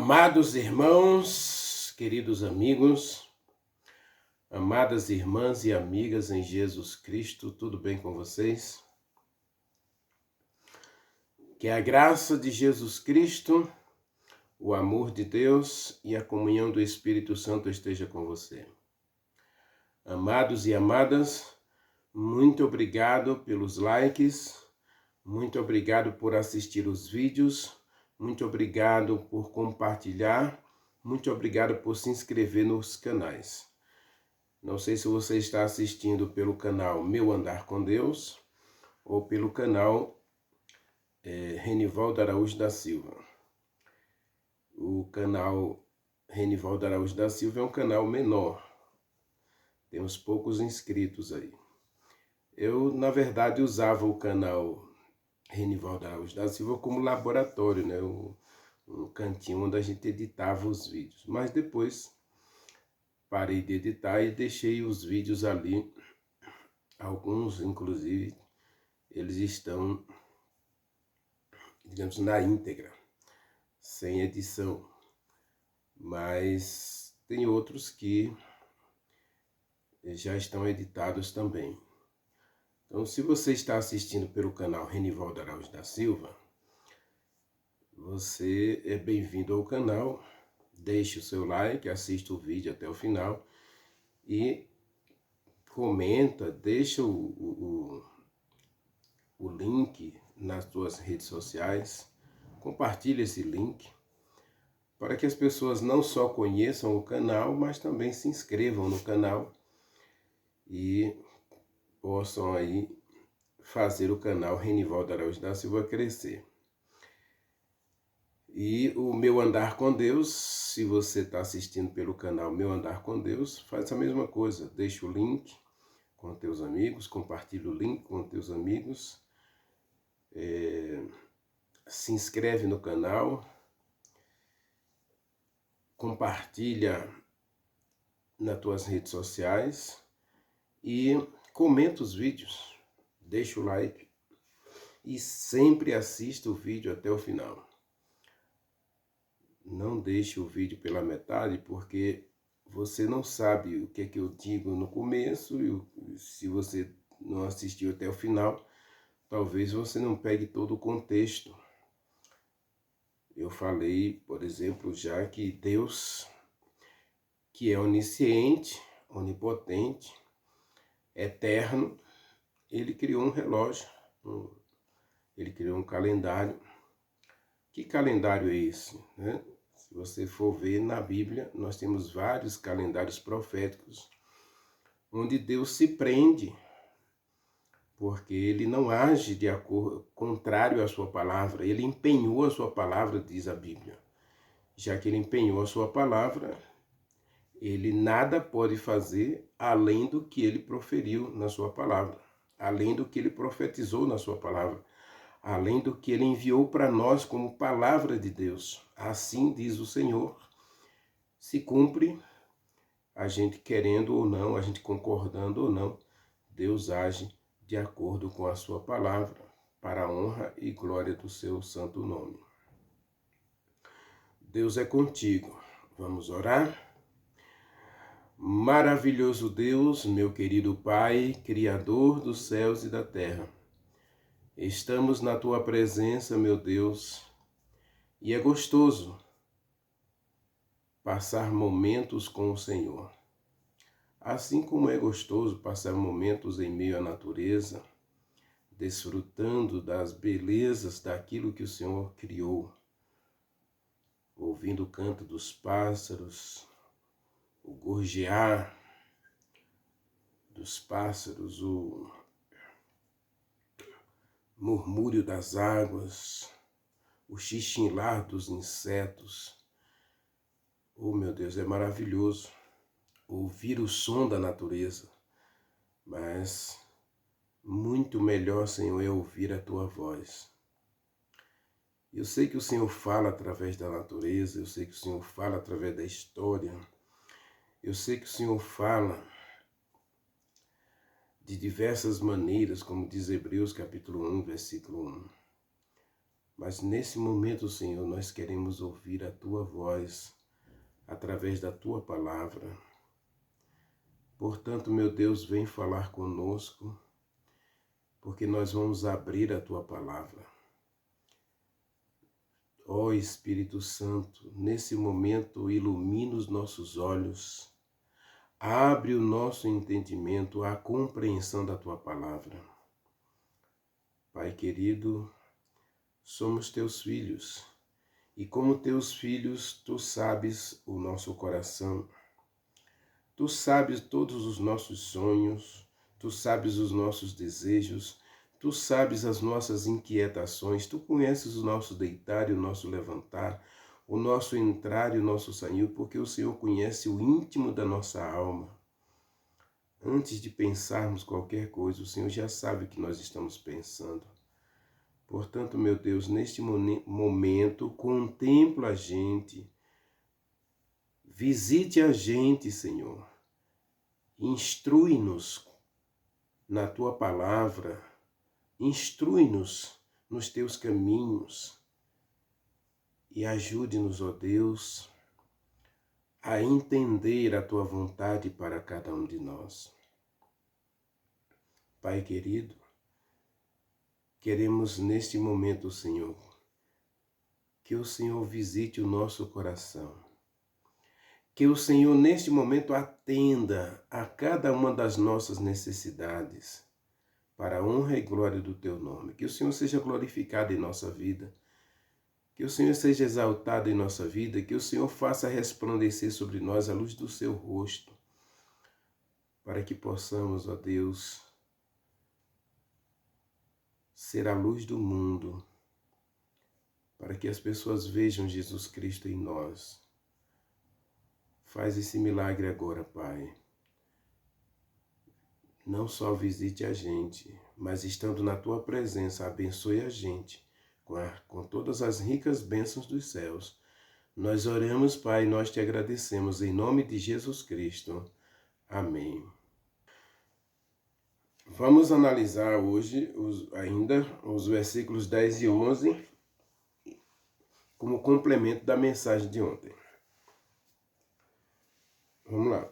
Amados irmãos, queridos amigos, amadas irmãs e amigas em Jesus Cristo, tudo bem com vocês? Que a graça de Jesus Cristo, o amor de Deus e a comunhão do Espírito Santo esteja com você. Amados e amadas, muito obrigado pelos likes, muito obrigado por assistir os vídeos, muito obrigado por compartilhar, muito obrigado por se inscrever nos canais. Não sei se você está assistindo pelo canal Meu Andar com Deus ou pelo canal Renivaldo Araújo da Silva. O canal Renivaldo Araújo da Silva é um canal menor. Temos poucos inscritos aí. Eu, na verdade, usava o canal Renivaldo Araújo da Silva como laboratório, né? Um cantinho onde a gente editava os vídeos. Mas depois parei de editar e deixei os vídeos ali. Alguns, inclusive, eles estão, digamos, na íntegra, sem edição. Mas tem outros que já estão editados também. Então, se você está assistindo pelo canal Renivaldo Araújo da Silva, você é bem-vindo ao canal. Deixe o seu like, assista o vídeo até o final e comenta, deixa o link nas suas redes sociais, compartilhe esse link para que as pessoas não só conheçam o canal, mas também se inscrevam no canal e possam aí fazer o canal Renivaldo Araújo da Silva crescer. E o Meu Andar com Deus, se você está assistindo pelo canal Meu Andar com Deus, faz a mesma coisa, deixa o link com teus amigos, compartilha o link com teus amigos, se inscreve no canal, compartilha nas tuas redes sociais e comenta os vídeos, deixa o like e sempre assista o vídeo até o final. Não deixe o vídeo pela metade, porque você não sabe o que é que eu digo no começo e se você não assistiu até o final, talvez você não pegue todo o contexto. Eu falei, por exemplo, já que Deus, que é onisciente, onipotente, eterno, ele criou um relógio, ele criou um calendário. Que calendário é esse, né? Se você for ver na Bíblia, nós temos vários calendários proféticos onde Deus se prende, porque ele não age de acordo contrário à sua palavra. Ele empenhou a sua palavra, diz a Bíblia. Já que ele empenhou a sua palavra, ele nada pode fazer além do que ele proferiu na sua palavra, além do que ele profetizou na sua palavra, além do que ele enviou para nós como palavra de Deus. Assim diz o Senhor, se cumpre, a gente querendo ou não, a gente concordando ou não, Deus age de acordo com a sua palavra, para a honra e glória do seu santo nome. Deus é contigo. Vamos orar? Maravilhoso Deus, meu querido Pai, Criador dos céus e da terra, estamos na tua presença, meu Deus, e é gostoso passar momentos com o Senhor. Assim como é gostoso passar momentos em meio à natureza, desfrutando das belezas daquilo que o Senhor criou, ouvindo o canto dos pássaros, o gorjear dos pássaros, o murmúrio das águas, o xixinlar dos insetos. Oh, meu Deus, é maravilhoso ouvir o som da natureza, mas muito melhor, Senhor, é ouvir a tua voz. Eu sei que o Senhor fala através da natureza, eu sei que o Senhor fala através da história, eu sei que o Senhor fala de diversas maneiras, como diz Hebreus capítulo 1, versículo 1. Mas nesse momento, Senhor, nós queremos ouvir a Tua voz através da Tua palavra. Portanto, meu Deus, vem falar conosco, porque nós vamos abrir a Tua palavra. Ó Espírito Santo, nesse momento ilumina os nossos olhos, abre o nosso entendimento à compreensão da Tua palavra. Pai querido, somos Teus filhos, e como Teus filhos, Tu sabes o nosso coração, Tu sabes todos os nossos sonhos, Tu sabes os nossos desejos, Tu sabes as nossas inquietações, Tu conheces o nosso deitar e o nosso levantar, o nosso entrar e o nosso sair, porque o Senhor conhece o íntimo da nossa alma. Antes de pensarmos qualquer coisa, o Senhor já sabe o que nós estamos pensando. Portanto, meu Deus, neste momento, contempla a gente, visite a gente, Senhor, instrui-nos na Tua palavra, instrui-nos nos Teus caminhos e ajude-nos, ó Deus, a entender a Tua vontade para cada um de nós. Pai querido, queremos neste momento, Senhor, que o Senhor visite o nosso coração, que o Senhor neste momento atenda a cada uma das nossas necessidades, para a honra e glória do Teu nome. Que o Senhor seja glorificado em nossa vida, que o Senhor seja exaltado em nossa vida, que o Senhor faça resplandecer sobre nós a luz do Seu rosto, para que possamos, ó Deus, ser a luz do mundo, para que as pessoas vejam Jesus Cristo em nós. Faz esse milagre agora, Pai. Não só visite a gente, mas estando na Tua presença, abençoe a gente com todas as ricas bênçãos dos céus. Nós oramos, Pai, e nós Te agradecemos em nome de Jesus Cristo. Amém. Vamos analisar hoje ainda os versículos 10 e 11 como complemento da mensagem de ontem. Vamos lá.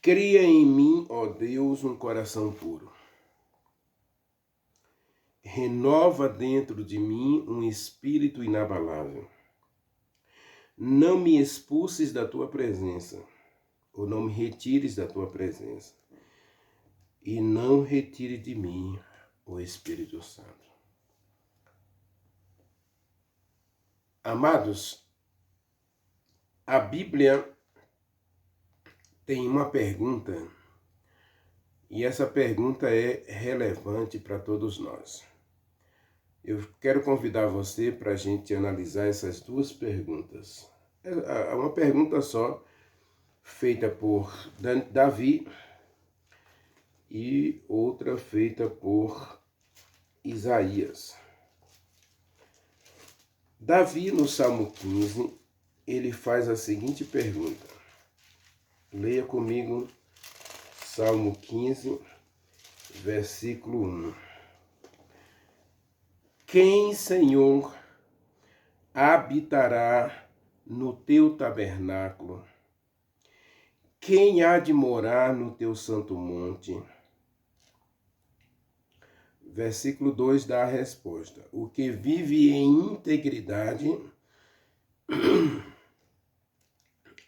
Cria em mim, ó Deus, um coração puro. Renova dentro de mim um espírito inabalável. Não me expulses da Tua presença, ou não me retires da Tua presença, e não retire de mim o Espírito Santo. Amados, a Bíblia tem uma pergunta, e essa pergunta é relevante para todos nós. Eu quero convidar você para a gente analisar essas duas perguntas. É uma pergunta só, feita por Davi, e outra feita por Isaías. Davi, no Salmo 15, ele faz a seguinte pergunta. Leia comigo Salmo 15, versículo 1. Quem, Senhor, habitará no Teu tabernáculo? Quem há de morar no Teu santo monte? Versículo 2 dá a resposta. O que vive em integridade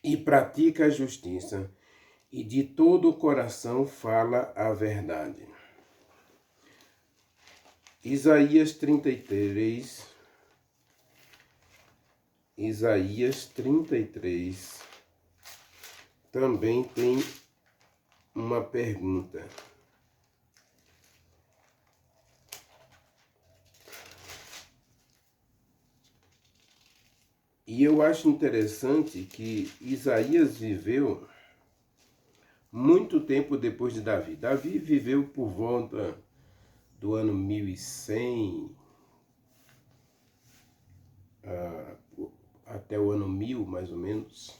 e pratica a justiça, e de todo o coração fala a verdade. Isaías 33, também tem uma pergunta. E eu acho interessante que Isaías viveu muito tempo depois de Davi. Davi viveu por volta do ano 1100 até o ano 1000, mais ou menos.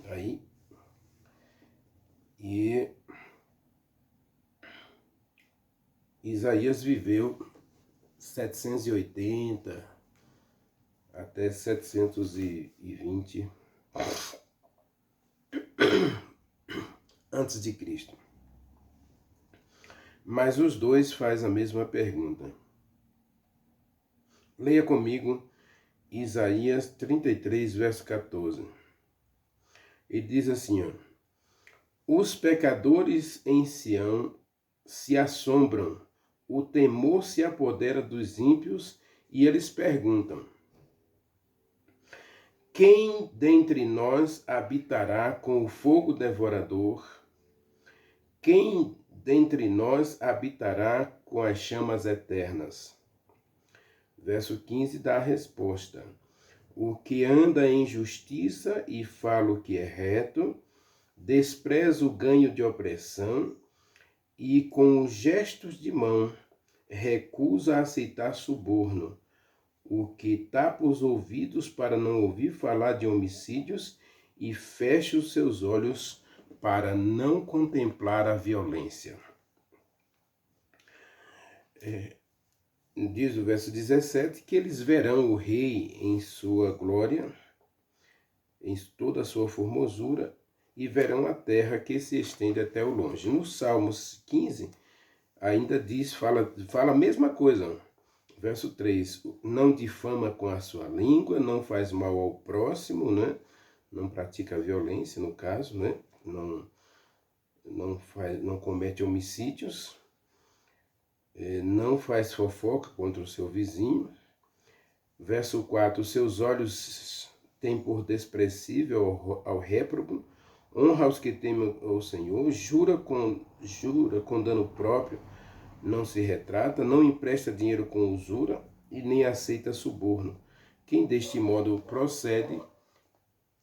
Aí. E Isaías viveu 780 até 720 antes de Cristo. Mas os dois fazem a mesma pergunta. Leia comigo Isaías 33, verso 14. Ele diz assim, ó: os pecadores em Sião se assombram, o temor se apodera dos ímpios e eles perguntam: quem dentre nós habitará com o fogo devorador? Quem dentre nós habitará com as chamas eternas? Verso 15 dá a resposta: o que anda em justiça e fala o que é reto, despreza o ganho de opressão e com os gestos de mão recusa aceitar suborno, o que tapa os ouvidos para não ouvir falar de homicídios e fecha os seus olhos para não contemplar a violência. Diz o verso 17 que eles verão o rei em sua glória, em toda a sua formosura, e verão a terra que se estende até o longe. No Salmos 15, ainda diz, fala a mesma coisa. Verso 3, não difama com a sua língua, não faz mal ao próximo, né? Não pratica violência, no caso, né? Não comete homicídios, não faz fofoca contra o seu vizinho. Verso 4, seus olhos têm por desprezível ao réprobo, honra os que temem ao Senhor, jura com dano próprio, não se retrata, não empresta dinheiro com usura e nem aceita suborno. Quem deste modo procede,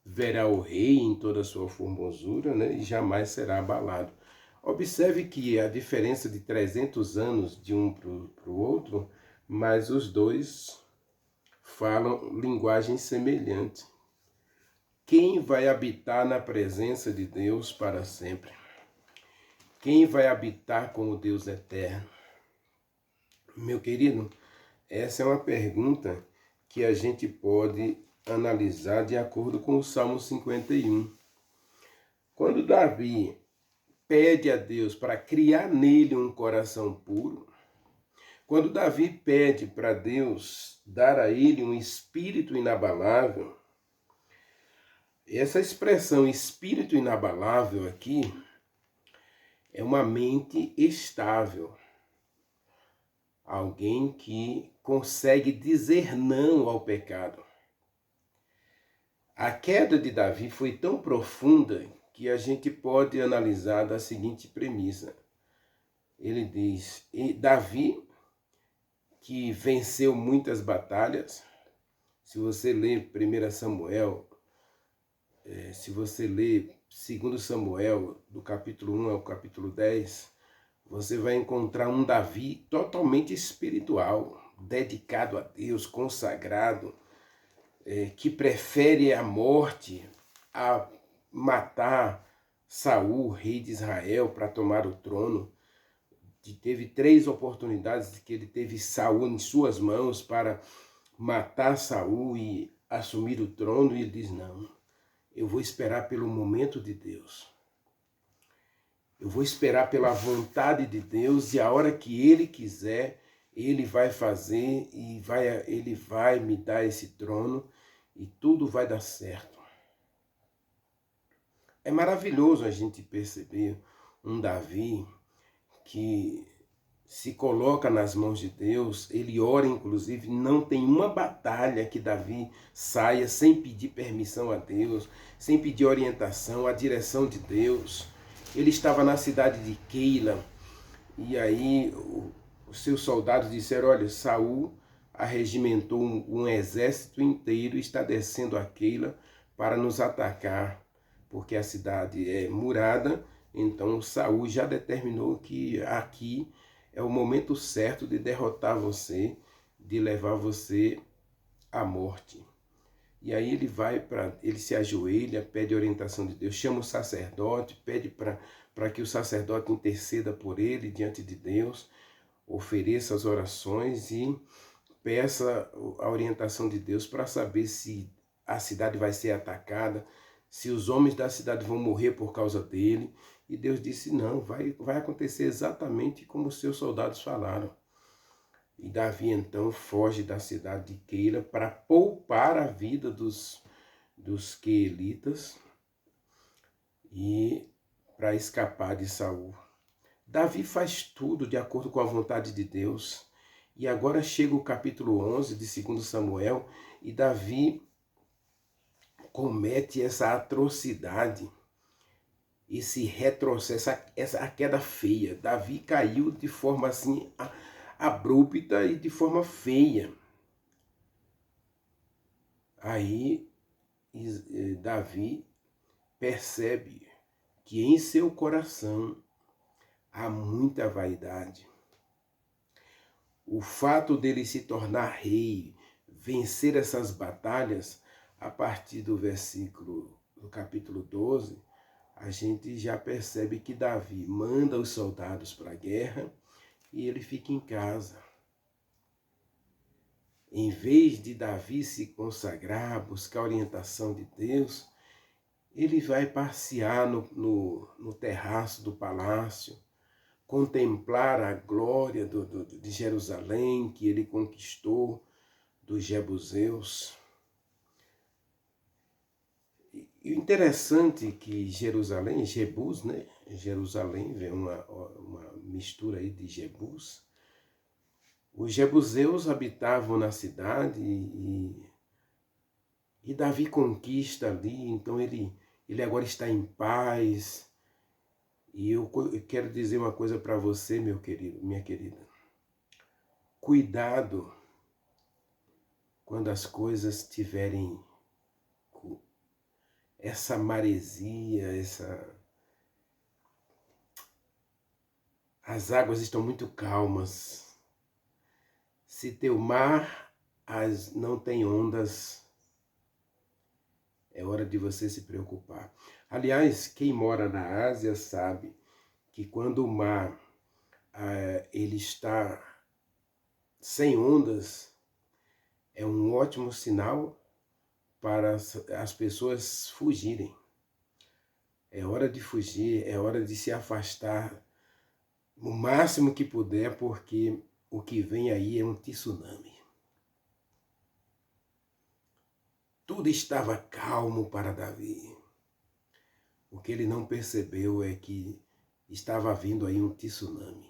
verá o rei em toda a sua formosura, né, e jamais será abalado. Observe que a diferença de 300 anos de um para o outro, mas os dois falam linguagem semelhante. Quem vai habitar na presença de Deus para sempre? Quem vai habitar com o Deus eterno? Meu querido, essa é uma pergunta que a gente pode analisar de acordo com o Salmo 51. Quando Davi pede a Deus para criar nele um coração puro, quando Davi pede para Deus dar a ele um espírito inabalável, essa expressão espírito inabalável aqui é uma mente estável. Alguém que consegue dizer não ao pecado. A queda de Davi foi tão profunda que a gente pode analisar da seguinte premissa. Ele diz, Davi, que venceu muitas batalhas, se você ler 1 Samuel, se você ler 2 Samuel, do capítulo 1 ao capítulo 10, você vai encontrar um Davi totalmente espiritual, dedicado a Deus, consagrado, que prefere a morte a matar Saul, rei de Israel, para tomar o trono. Teve 3 oportunidades que ele teve Saul em suas mãos para matar Saul e assumir o trono, e ele diz, não, eu vou esperar pelo momento de Deus. Eu vou esperar pela vontade de Deus, e a hora que Ele quiser, Ele vai fazer e Ele vai me dar esse trono e tudo vai dar certo. É maravilhoso a gente perceber um Davi que se coloca nas mãos de Deus, ele ora inclusive, não tem uma batalha que Davi saia sem pedir permissão a Deus, sem pedir orientação, a direção de Deus. Ele estava na cidade de Keila, e aí os seus soldados disseram, olha, Saul arregimentou um exército inteiro e está descendo a Keila para nos atacar, porque a cidade é murada. Então Saul já determinou que aqui é o momento certo de derrotar você, de levar você à morte. E aí ele se ajoelha, pede orientação de Deus, chama o sacerdote, pede para que o sacerdote interceda por ele diante de Deus. ofereça as orações e peça a orientação de Deus para saber se a cidade vai ser atacada, se os homens da cidade vão morrer por causa dele. E Deus disse, não, vai acontecer exatamente como os seus soldados falaram. E Davi então foge da cidade de Keila para poupar a vida dos queelitas e para escapar de Saul. Davi faz tudo de acordo com a vontade de Deus. E agora chega o capítulo 11 de 2 Samuel e Davi comete essa atrocidade, esse retrocesso, essa queda feia. Davi caiu de forma assim abrupta e de forma feia. Aí Davi percebe que em seu coração há muita vaidade. O fato dele se tornar rei, vencer essas batalhas, a partir do capítulo 12, a gente já percebe que Davi manda os soldados para a guerra e ele fica em casa. Em vez de Davi se consagrar, buscar a orientação de Deus, ele vai passear no terraço do palácio, contemplar a glória de Jerusalém que ele conquistou dos jebuseus. E o interessante é que Jerusalém, Jebus, né? Jerusalém vem uma mistura aí de Jebus. Os jebuseus habitavam na cidade e Davi conquista ali, então ele agora está em paz. E eu quero dizer uma coisa para você, meu querido, minha querida. Cuidado quando as coisas tiverem essa maresia, as águas estão muito calmas. Se teu mar não tem ondas, é hora de você se preocupar. Aliás, quem mora na Ásia sabe que quando o mar ele está sem ondas, é um ótimo sinal para as pessoas fugirem. É hora de fugir, é hora de se afastar o máximo que puder, porque o que vem aí é um tsunami. Tudo estava calmo para Davi. O que ele não percebeu é que estava vindo aí um tsunami.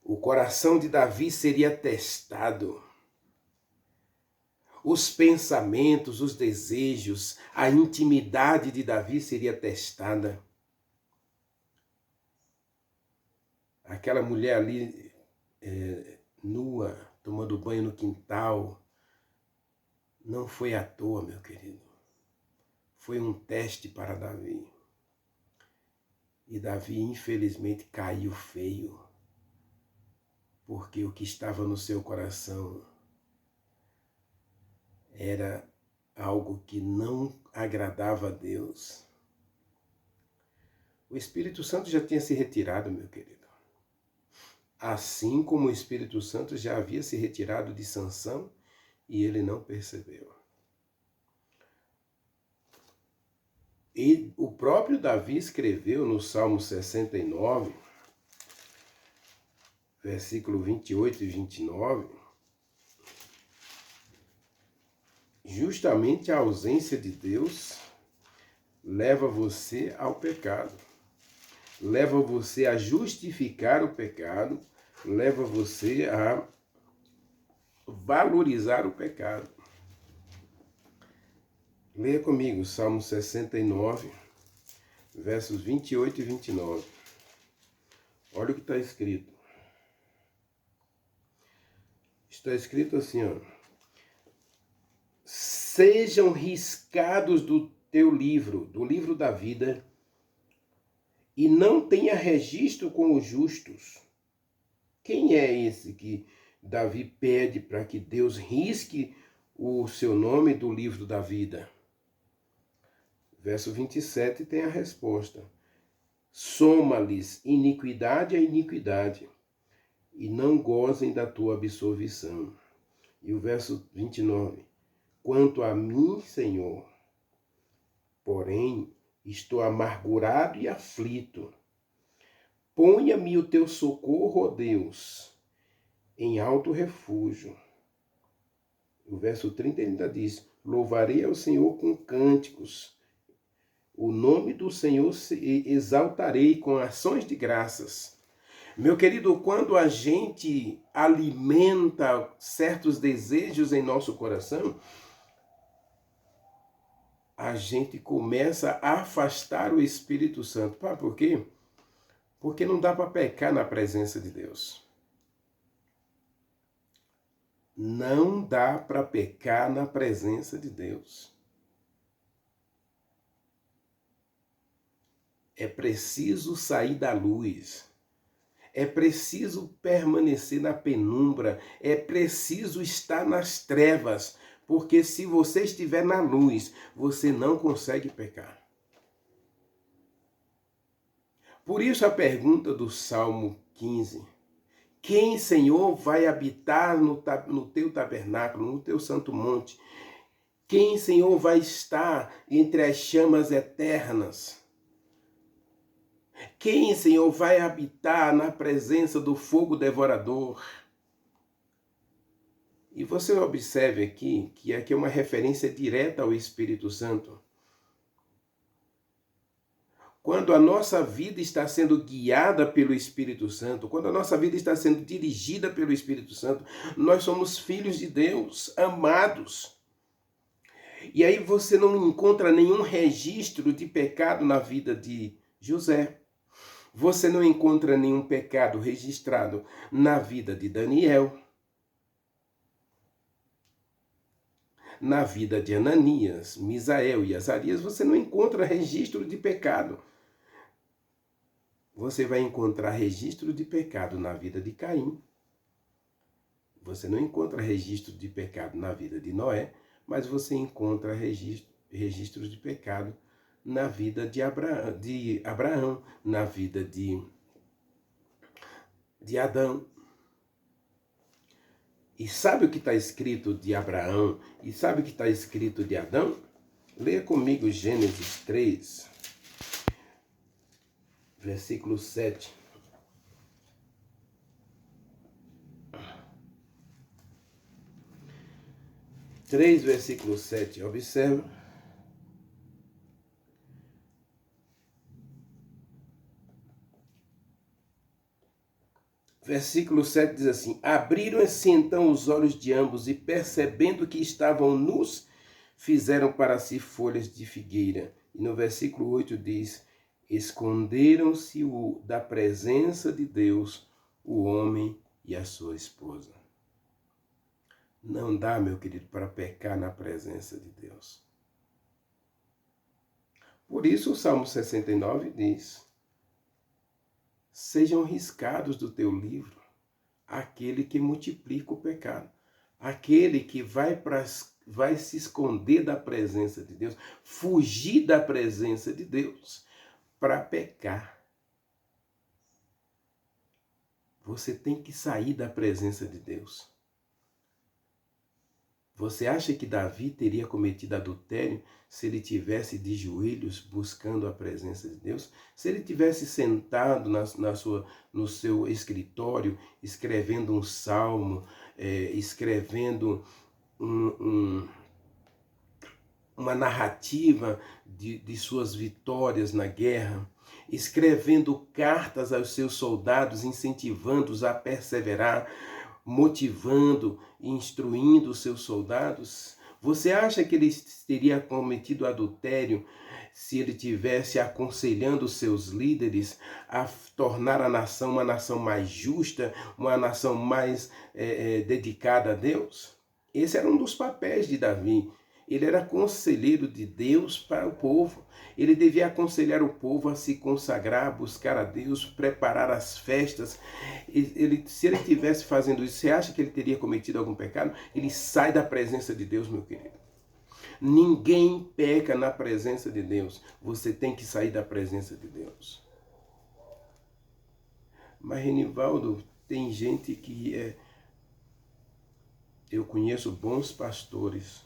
O coração de Davi seria testado. Os pensamentos, os desejos, a intimidade de Davi seria testada. Aquela mulher ali, nua, tomando banho no quintal, não foi à toa, meu querido. Foi um teste para Davi. E Davi, infelizmente, caiu feio, porque o que estava no seu coração era algo que não agradava a Deus. O Espírito Santo já tinha se retirado, meu querido. Assim como o Espírito Santo já havia se retirado de Sansão e ele não percebeu. E o próprio Davi escreveu no Salmo 69, versículo 28 e 29, justamente a ausência de Deus leva você ao pecado, leva você a justificar o pecado, leva você a valorizar o pecado. Leia comigo, Salmo 69, versos 28 e 29. Olha o que está escrito. Está escrito assim, ó. Sejam riscados do teu livro, do livro da vida, e não tenha registro com os justos. Quem é esse que Davi pede para que Deus risque o seu nome do livro da vida? Verso 27 tem a resposta. Soma-lhes iniquidade a iniquidade, e não gozem da tua absolvição. E o verso 29. Quanto a mim, Senhor, porém, estou amargurado e aflito. Ponha-me o teu socorro, ó Deus, em alto refúgio. O verso 30 ainda diz: louvarei ao Senhor com cânticos. O nome do Senhor exaltarei com ações de graças. Meu querido, quando a gente alimenta certos desejos em nosso coração, a gente começa a afastar o Espírito Santo. Por quê? Porque não dá para pecar na presença de Deus. Não dá para pecar na presença de Deus. É preciso sair da luz. É preciso permanecer na penumbra. É preciso estar nas trevas. Porque se você estiver na luz, você não consegue pecar. Por isso a pergunta do Salmo 15. Quem, Senhor, vai habitar no teu tabernáculo, no teu santo monte? Quem, Senhor, vai estar entre as chamas eternas? Quem, Senhor, vai habitar na presença do fogo devorador? E você observe aqui que aqui é uma referência direta ao Espírito Santo. Quando a nossa vida está sendo guiada pelo Espírito Santo, quando a nossa vida está sendo dirigida pelo Espírito Santo, nós somos filhos de Deus, amados. E aí você não encontra nenhum registro de pecado na vida de José. Você não encontra nenhum pecado registrado na vida de Daniel, na vida de Ananias, Misael e Azarias. Você não encontra registro de pecado. Você vai encontrar registro de pecado na vida de Caim. Você não encontra registro de pecado na vida de Noé, mas você encontra registros de pecado na vida de Abraão, na vida de Adão. E sabe o que está escrito de Abraão? E sabe o que está escrito de Adão? Leia comigo Gênesis 3, versículo 7. Versículo 7. Observa. Versículo 7 diz assim: abriram-se então os olhos de ambos e, percebendo que estavam nus, fizeram para si folhas de figueira. E no versículo 8 diz: esconderam-se da presença de Deus o homem e a sua esposa. Não dá, meu querido, para pecar na presença de Deus. Por isso o Salmo 69 diz: sejam riscados do teu livro aquele que multiplica o pecado, aquele que vai se esconder da presença de Deus, fugir da presença de Deus para pecar. Você tem que sair da presença de Deus. Você acha que Davi teria cometido adultério se ele tivesse de joelhos buscando a presença de Deus? Se ele tivesse sentado no seu escritório, escrevendo um salmo, escrevendo uma narrativa de suas vitórias na guerra, escrevendo cartas aos seus soldados, incentivando-os a perseverar, motivando e instruindo os seus soldados? Você acha que ele teria cometido adultério se ele tivesse aconselhando os seus líderes a tornar a nação uma nação mais justa, uma nação mais dedicada a Deus? Esse era um dos papéis de Davi. Ele era conselheiro de Deus para o povo. Ele devia aconselhar o povo a se consagrar, a buscar a Deus, preparar as festas. Se ele estivesse fazendo isso, você acha que ele teria cometido algum pecado? Ele sai da presença de Deus, meu querido. Ninguém peca na presença de Deus. Você tem que sair da presença de Deus. Mas, Renivaldo, tem gente que eu conheço bons pastores,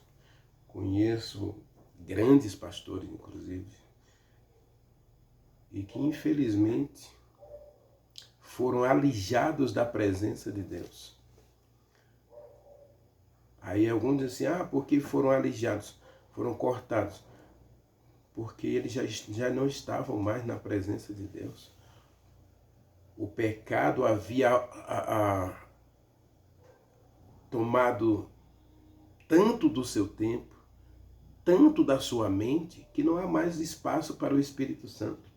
conheço grandes pastores, inclusive, e que infelizmente foram alijados da presença de Deus. Aí alguns dizem assim, por que foram alijados? Foram cortados. Porque eles já não estavam mais na presença de Deus. O pecado havia tomado tanto do seu tempo, tanto da sua mente, que não há mais espaço para o Espírito Santo.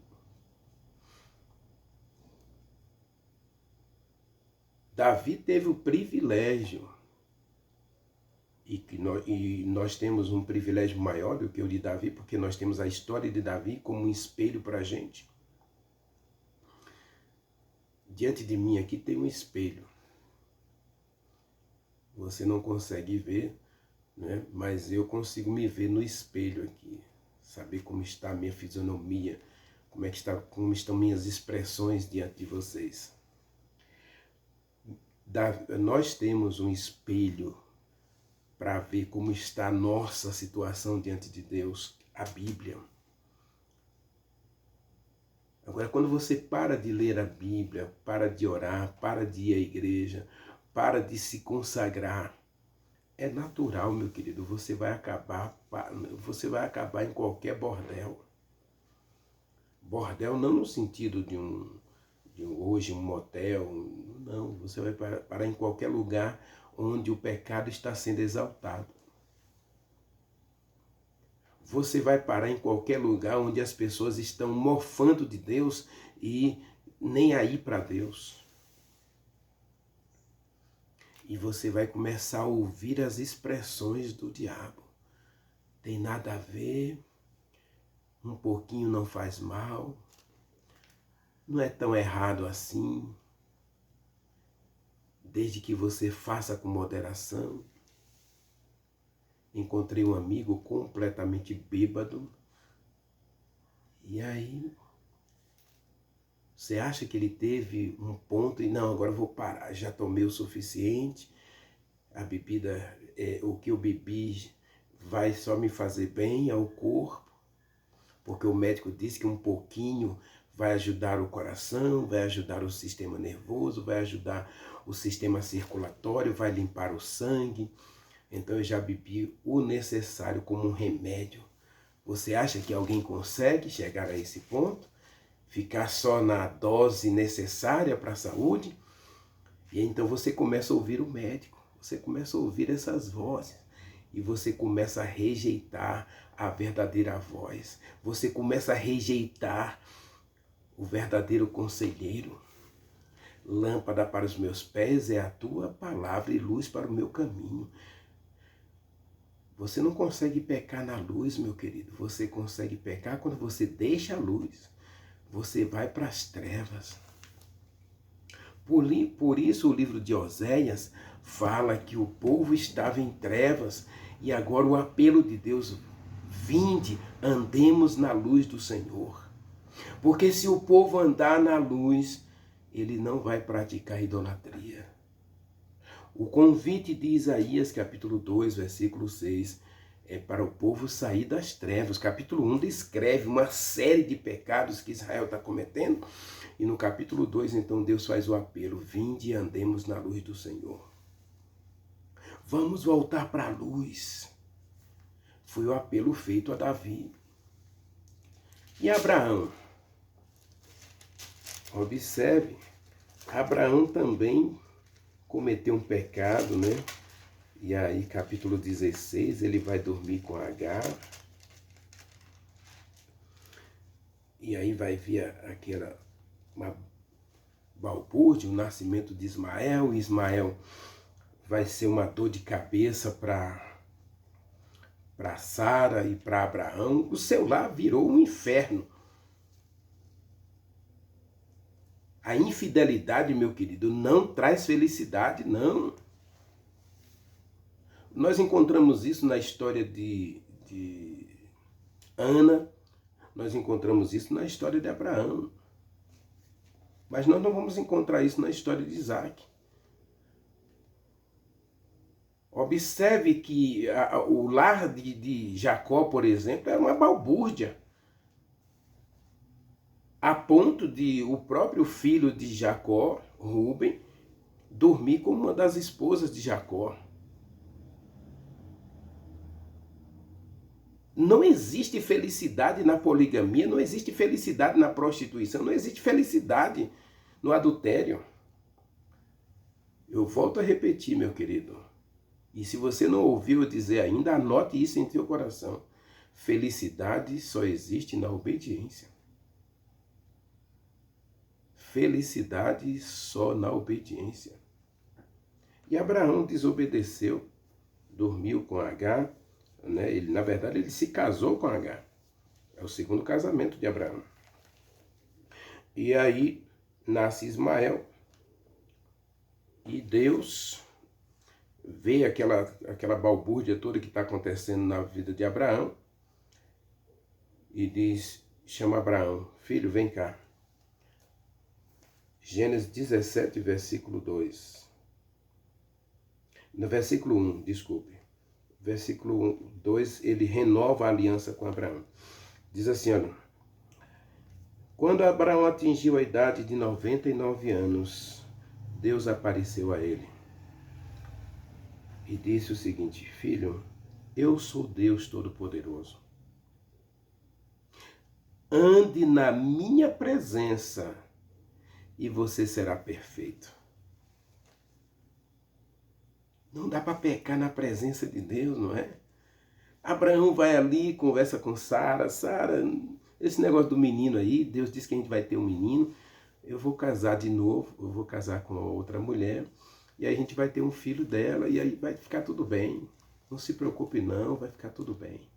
Davi teve o privilégio, e nós temos um privilégio maior do que o de Davi, porque nós temos a história de Davi como um espelho para a gente. Diante de mim aqui tem um espelho. Você não consegue ver, né? Mas eu consigo me ver no espelho aqui. Saber como está a minha fisionomia, como estão minhas expressões diante de vocês. Nós temos um espelho para ver como está a nossa situação diante de Deus, a Bíblia. Agora, quando você para de ler a Bíblia, para de orar, para de ir à igreja, para de se consagrar, é natural, meu querido, você vai acabar em qualquer bordel. Bordel não no sentido de hoje um motel, não, você vai parar em qualquer lugar onde o pecado está sendo exaltado. Você vai parar em qualquer lugar onde as pessoas estão mofando de Deus e nem aí para Deus. E você vai começar a ouvir as expressões do diabo. Tem nada a ver, um pouquinho não faz mal, não é tão errado assim, desde que você faça com moderação. Encontrei um amigo completamente bêbado, e aí você acha que ele teve um ponto e não, agora eu vou parar, já tomei o suficiente, a bebida, o que eu bebi vai só me fazer bem ao corpo, porque o médico disse que um pouquinho vai ajudar o coração, vai ajudar o sistema nervoso, vai ajudar o sistema circulatório, vai limpar o sangue. Então eu já bebi o necessário como um remédio. Você acha que alguém consegue chegar a esse ponto? Ficar só na dose necessária para a saúde? E então você começa a ouvir o médico, você começa a ouvir essas vozes. E você começa a rejeitar a verdadeira voz. Você começa a rejeitar o verdadeiro conselheiro. Lâmpada para os meus pés é a tua palavra e luz para o meu caminho. Você não consegue pecar na luz, meu querido. Você consegue pecar quando você deixa a luz. Você vai para as trevas. Por isso o livro de Oséias fala que o povo estava em trevas e agora o apelo de Deus: vinde, andemos na luz do Senhor. Porque se o povo andar na luz, ele não vai praticar idolatria. O convite de Isaías, capítulo 2, versículo 6, é para o povo sair das trevas. Capítulo 1 descreve uma série de pecados que Israel está cometendo. E no capítulo 2, então, Deus faz o apelo: vinde e andemos na luz do Senhor. Vamos voltar para a luz. Foi o apelo feito a Davi. E Abraão? Observe, Abraão também cometeu um pecado, né? E aí, capítulo 16, ele vai dormir com Agar. E aí vai vir uma balbúrdia, o nascimento de Ismael. E Ismael vai ser uma dor de cabeça para Sara e para Abraão. O seu lar virou um inferno. A infidelidade, meu querido, não traz felicidade, não. Nós encontramos isso na história de Ana, nós encontramos isso na história de Abraão. Mas nós não vamos encontrar isso na história de Isaac. Observe que o lar de Jacó, por exemplo, era uma balbúrdia, a ponto de o próprio filho de Jacó, Rúben, dormir com uma das esposas de Jacó. Não existe felicidade na poligamia, não existe felicidade na prostituição, não existe felicidade no adultério. Eu volto a repetir, meu querido. E se você não ouviu eu dizer ainda, anote isso em teu coração. Felicidade só existe na obediência. Felicidade só na obediência. E Abraão desobedeceu, dormiu com Agar, né? Na verdade, ele se casou com Agar. É o segundo casamento de Abraão. E aí nasce Ismael. E Deus vê aquela balbúrdia toda que está acontecendo na vida de Abraão e diz, chama Abraão, filho, vem cá. Gênesis 17, versículo 2. No versículo 1, desculpe. Versículo 2, ele renova a aliança com Abraão. Diz assim, olha, quando Abraão atingiu a idade de 99 anos, Deus apareceu a ele e disse o seguinte, filho, eu sou Deus Todo-Poderoso. Ande na minha presença e você será perfeito. Não dá para pecar na presença de Deus, não é? Abraão vai ali, conversa com Sara. Sara, esse negócio do menino aí, Deus disse que a gente vai ter um menino. Eu vou casar de novo, eu vou casar com outra mulher. E aí a gente vai ter um filho dela e aí vai ficar tudo bem. Não se preocupe não, vai ficar tudo bem.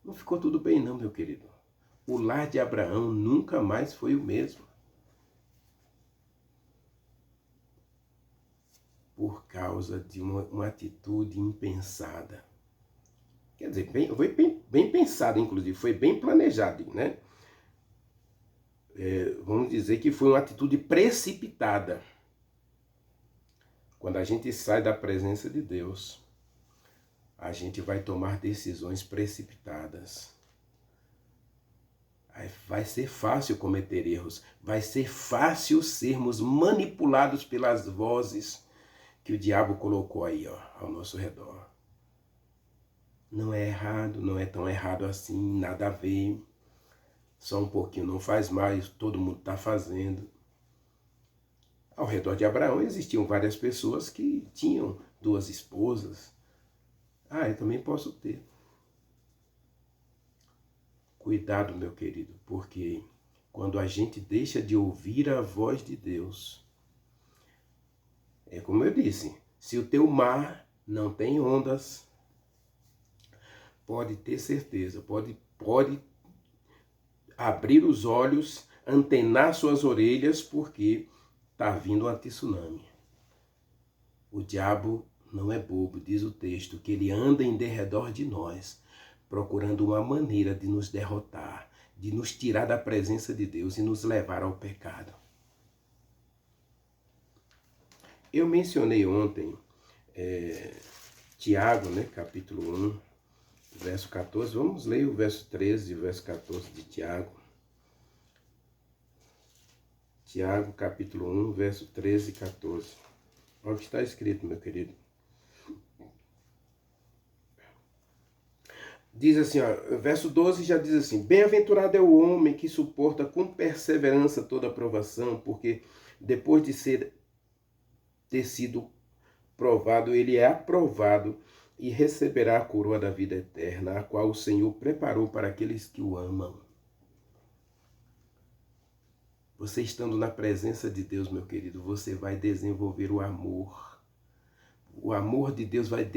Não ficou tudo bem não, meu querido. O lar de Abraão nunca mais foi o mesmo. Por causa de uma atitude impensada. Quer dizer, foi bem pensado, inclusive, foi bem planejado, né? Vamos dizer que foi uma atitude precipitada. Quando a gente sai da presença de Deus, a gente vai tomar decisões precipitadas. Vai ser fácil cometer erros, vai ser fácil sermos manipulados pelas vozes que o diabo colocou aí, ó, ao nosso redor. Não é errado, não é tão errado assim, nada a ver. Só um pouquinho não faz mais, todo mundo está fazendo. Ao redor de Abraão existiam várias pessoas que tinham 2 esposas. Eu também posso ter. Cuidado, meu querido, porque quando a gente deixa de ouvir a voz de Deus, é como eu disse, se o teu mar não tem ondas, pode ter certeza, pode abrir os olhos, antenar suas orelhas, porque está vindo um tsunami. O diabo não é bobo, diz o texto, que ele anda em derredor de nós, procurando uma maneira de nos derrotar, de nos tirar da presença de Deus e nos levar ao pecado. Eu mencionei ontem Tiago, né, capítulo 1, verso 14. Vamos ler o verso 13 e o verso 14 de Tiago. Tiago, capítulo 1, verso 13 e 14. Olha o que está escrito, meu querido. Diz assim, ó, verso 12 já diz assim, bem-aventurado é o homem que suporta com perseverança toda provação, porque depois de ter sido provado, ele é aprovado e receberá a coroa da vida eterna, a qual o Senhor preparou para aqueles que o amam. Você estando na presença de Deus, meu querido, você vai desenvolver o amor. O amor de Deus vai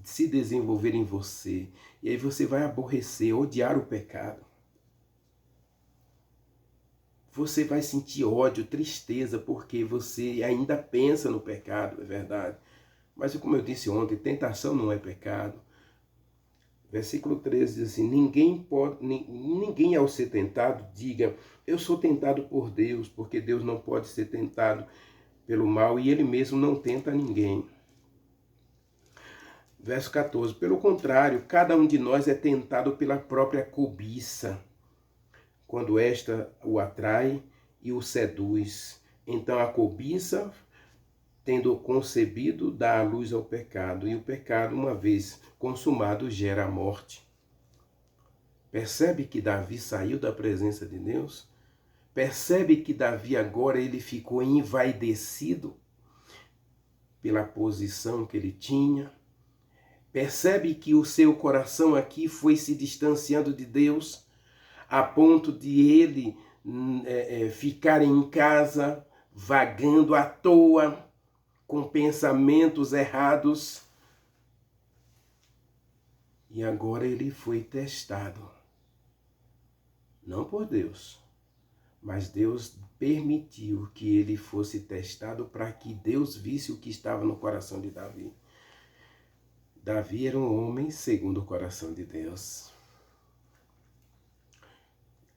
se desenvolver em você. E aí você vai aborrecer, odiar o pecado. Você vai sentir ódio, tristeza, porque você ainda pensa no pecado, é verdade. Mas como eu disse ontem, tentação não é pecado. Versículo 13 diz assim: ninguém ao ser tentado diga, eu sou tentado por Deus, porque Deus não pode ser tentado pelo mal e ele mesmo não tenta ninguém. Verso 14: pelo contrário, cada um de nós é tentado pela própria cobiça, quando esta o atrai e o seduz. Então a cobiça, tendo concebido, dá a luz ao pecado, e o pecado, uma vez consumado, gera a morte. Percebe que Davi saiu da presença de Deus? Percebe que Davi agora ele ficou envaidecido pela posição que ele tinha? Percebe que o seu coração aqui foi se distanciando de Deus, a ponto de ele ficar em casa, vagando à toa, com pensamentos errados. E agora ele foi testado. Não por Deus, mas Deus permitiu que ele fosse testado para que Deus visse o que estava no coração de Davi. Davi era um homem segundo o coração de Deus.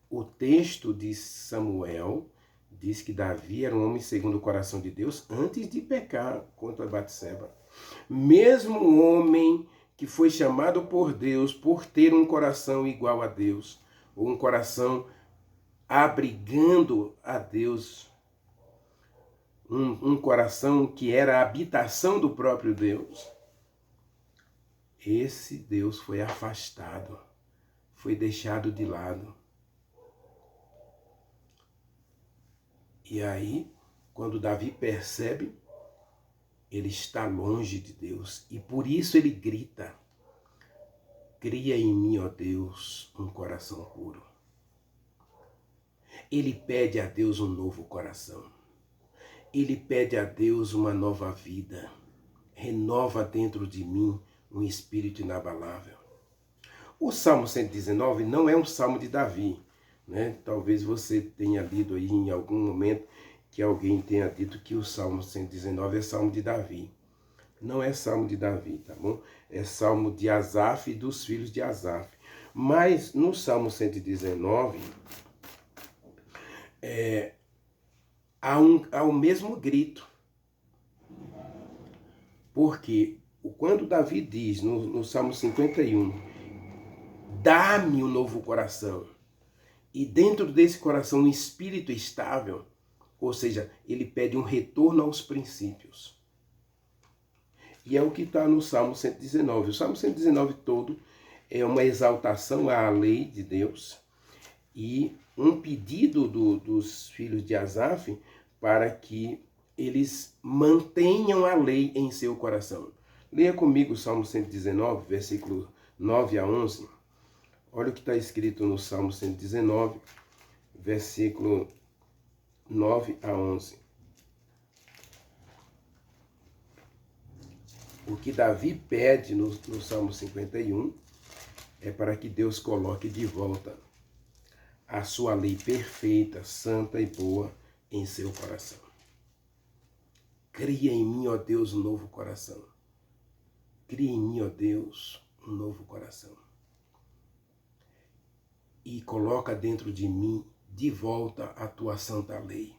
O texto de Samuel diz que Davi era um homem segundo o coração de Deus antes de pecar contra Batseba. Mesmo um homem que foi chamado por Deus por ter um coração igual a Deus, ou um coração abrigando a Deus, um coração que era a habitação do próprio Deus, esse Deus foi afastado, foi deixado de lado. E aí, quando Davi percebe, ele está longe de Deus. E por isso ele grita: cria em mim, ó Deus, um coração puro. Ele pede a Deus um novo coração. Ele pede a Deus uma nova vida. Renova dentro de mim um espírito inabalável. O Salmo 119 não é um salmo de Davi, né? Talvez você tenha lido aí em algum momento que alguém tenha dito que o Salmo 119 é salmo de Davi. Não é salmo de Davi, tá bom? É salmo de Asaf e dos filhos de Asaf. Mas no Salmo 119, há o mesmo grito. Porque quando Davi diz no Salmo 51, dá-me um novo coração, e dentro desse coração um espírito estável, ou seja, ele pede um retorno aos princípios. E é o que está no Salmo 119. O Salmo 119 todo é uma exaltação à lei de Deus e um pedido dos filhos de Asaf para que eles mantenham a lei em seu coração. Leia comigo o Salmo 119, versículo 9 a 11. Olha o que está escrito no Salmo 119, versículo 9 a 11. O que Davi pede no Salmo 51 é para que Deus coloque de volta a sua lei perfeita, santa e boa em seu coração. Cria em mim, ó Deus, um novo coração. Cria em mim, ó Deus, um novo coração. E coloca dentro de mim de volta a tua santa lei.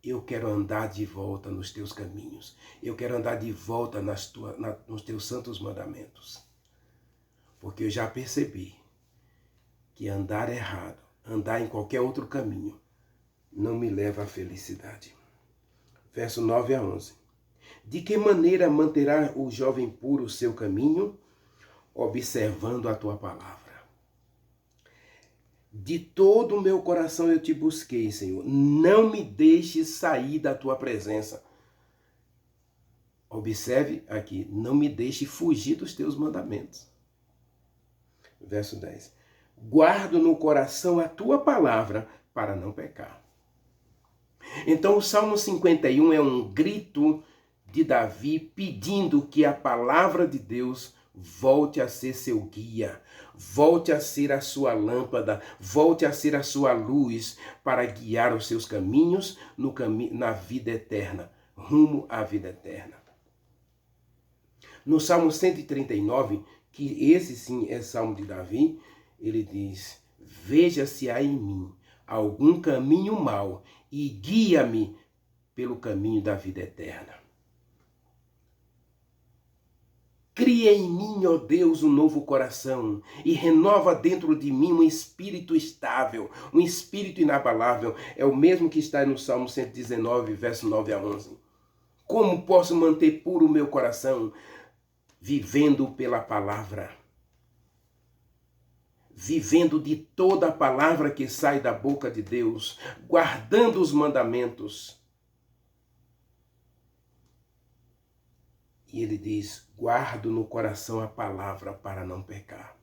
Eu quero andar de volta nos teus caminhos. Eu quero andar de volta nos teus santos mandamentos. Porque eu já percebi que andar errado, andar em qualquer outro caminho, não me leva à felicidade. Verso 9 a 11. De que maneira manterá o jovem puro o seu caminho? Observando a tua palavra. De todo o meu coração eu te busquei, Senhor. Não me deixes sair da tua presença. Observe aqui, não me deixe fugir dos teus mandamentos. Verso 10. Guardo no coração a tua palavra para não pecar. Então o Salmo 51 é um grito de Davi pedindo que a palavra de Deus volte a ser seu guia, volte a ser a sua lâmpada, volte a ser a sua luz para guiar os seus caminhos na vida eterna, rumo à vida eterna. No Salmo 139, que esse sim é Salmo de Davi, ele diz: veja se há em mim algum caminho mau e guia-me pelo caminho da vida eterna. Cria em mim, ó Deus, um novo coração e renova dentro de mim um espírito estável, um espírito inabalável. É o mesmo que está no Salmo 119, verso 9 a 11. Como posso manter puro o meu coração? Vivendo pela palavra. Vivendo de toda a palavra que sai da boca de Deus, guardando os mandamentos. E ele diz: guardo no coração a palavra para não pecar.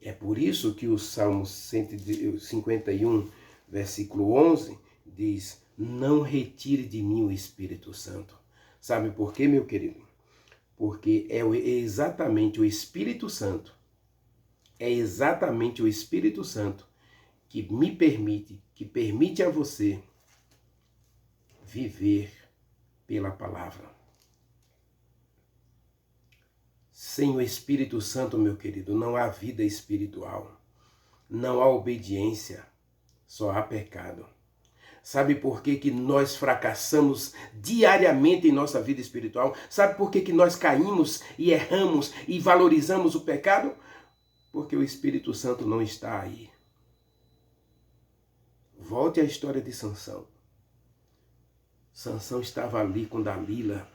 É por isso que o Salmo 151, versículo 11, diz: não retire de mim o Espírito Santo. Sabe por quê, meu querido? Porque é exatamente o Espírito Santo, que me permite, que permite a você viver pela palavra. Sem o Espírito Santo, meu querido, não há vida espiritual, não há obediência, só há pecado. Sabe por que nós fracassamos diariamente em nossa vida espiritual? Sabe por que nós caímos e erramos e valorizamos o pecado? Porque o Espírito Santo não está aí. Volte à história de Sansão. Sansão estava ali com Dalila,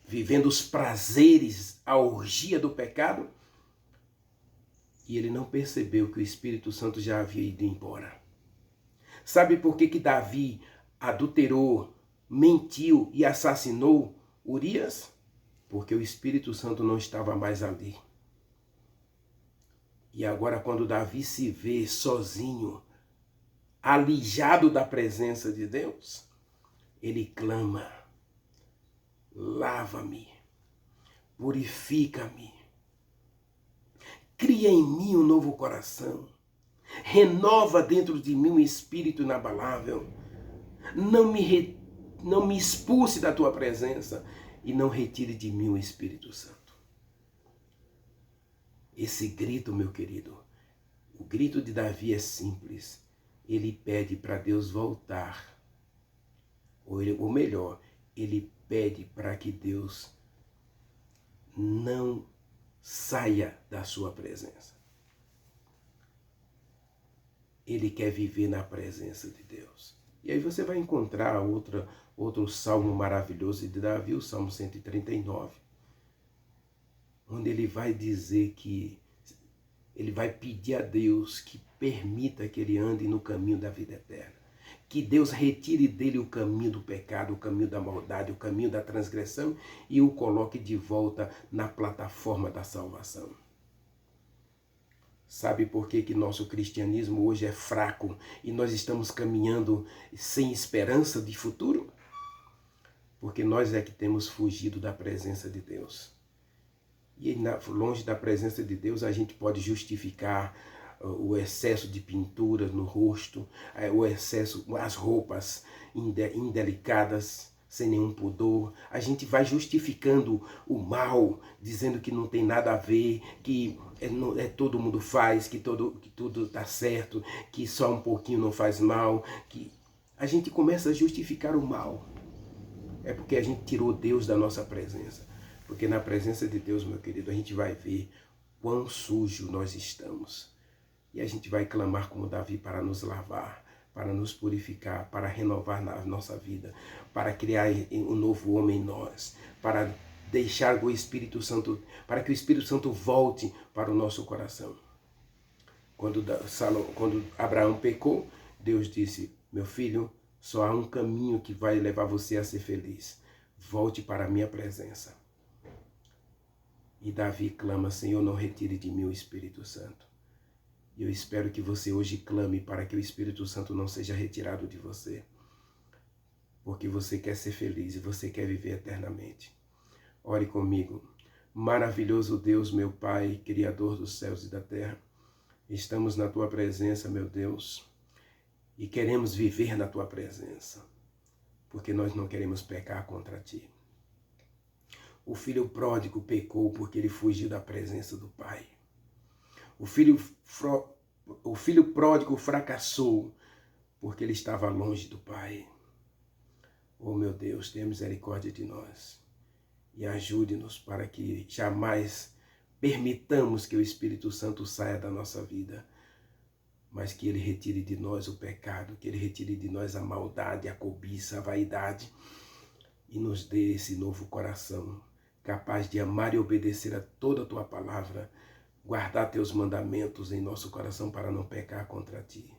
vivendo os prazeres, a orgia do pecado, e ele não percebeu que o Espírito Santo já havia ido embora. Sabe por que Davi adulterou, mentiu e assassinou Urias? Porque o Espírito Santo não estava mais ali. E agora, quando Davi se vê sozinho, alijado da presença de Deus, ele clama: lava-me, purifica-me, cria em mim um novo coração, renova dentro de mim um espírito inabalável, não me expulse da tua presença e não retire de mim o Espírito Santo. Esse grito, meu querido, o grito de Davi é simples. Ele pede para Deus voltar, ou melhor, ele pede para que Deus não saia da sua presença. Ele quer viver na presença de Deus. E aí você vai encontrar outro salmo maravilhoso de Davi, o Salmo 139, onde ele vai dizer que ele vai pedir a Deus que permita que ele ande no caminho da vida eterna. Que Deus retire dele o caminho do pecado, o caminho da maldade, o caminho da transgressão e o coloque de volta na plataforma da salvação. Sabe por que nosso cristianismo hoje é fraco e nós estamos caminhando sem esperança de futuro? Porque nós é que temos fugido da presença de Deus. E longe da presença de Deus a gente pode justificar o excesso de pintura no rosto, o excesso, as roupas indelicadas, sem nenhum pudor. A gente vai justificando o mal, dizendo que não tem nada a ver, que todo mundo faz, que tudo está certo, que só um pouquinho não faz mal. Que a gente começa a justificar o mal. É porque a gente tirou Deus da nossa presença. Porque na presença de Deus, meu querido, a gente vai ver quão sujo nós estamos. E a gente vai clamar como Davi para nos lavar, para nos purificar, para renovar a nossa vida, para criar um novo homem em nós, para deixar o Espírito Santo, para que o Espírito Santo volte para o nosso coração. Quando Abraão pecou, Deus disse: meu filho, só há um caminho que vai levar você a ser feliz. Volte para a minha presença. E Davi clama: Senhor, não retire de mim o Espírito Santo. E eu espero que você hoje clame para que o Espírito Santo não seja retirado de você. Porque você quer ser feliz e você quer viver eternamente. Ore comigo. Maravilhoso Deus, meu Pai, Criador dos céus e da terra. Estamos na Tua presença, meu Deus, e queremos viver na Tua presença, porque nós não queremos pecar contra Ti. O filho pródigo pecou porque ele fugiu da presença do pai. O filho pródigo fracassou porque ele estava longe do pai. Oh, meu Deus, tenha misericórdia de nós e ajude-nos para que jamais permitamos que o Espírito Santo saia da nossa vida, mas que ele retire de nós o pecado, que ele retire de nós a maldade, a cobiça, a vaidade e nos dê esse novo coração, capaz de amar e obedecer a toda a tua palavra, guardar teus mandamentos em nosso coração para não pecar contra ti.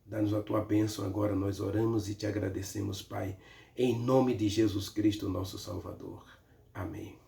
Dá-nos a tua bênção agora, nós oramos e te agradecemos, Pai, em nome de Jesus Cristo, nosso Salvador. Amém.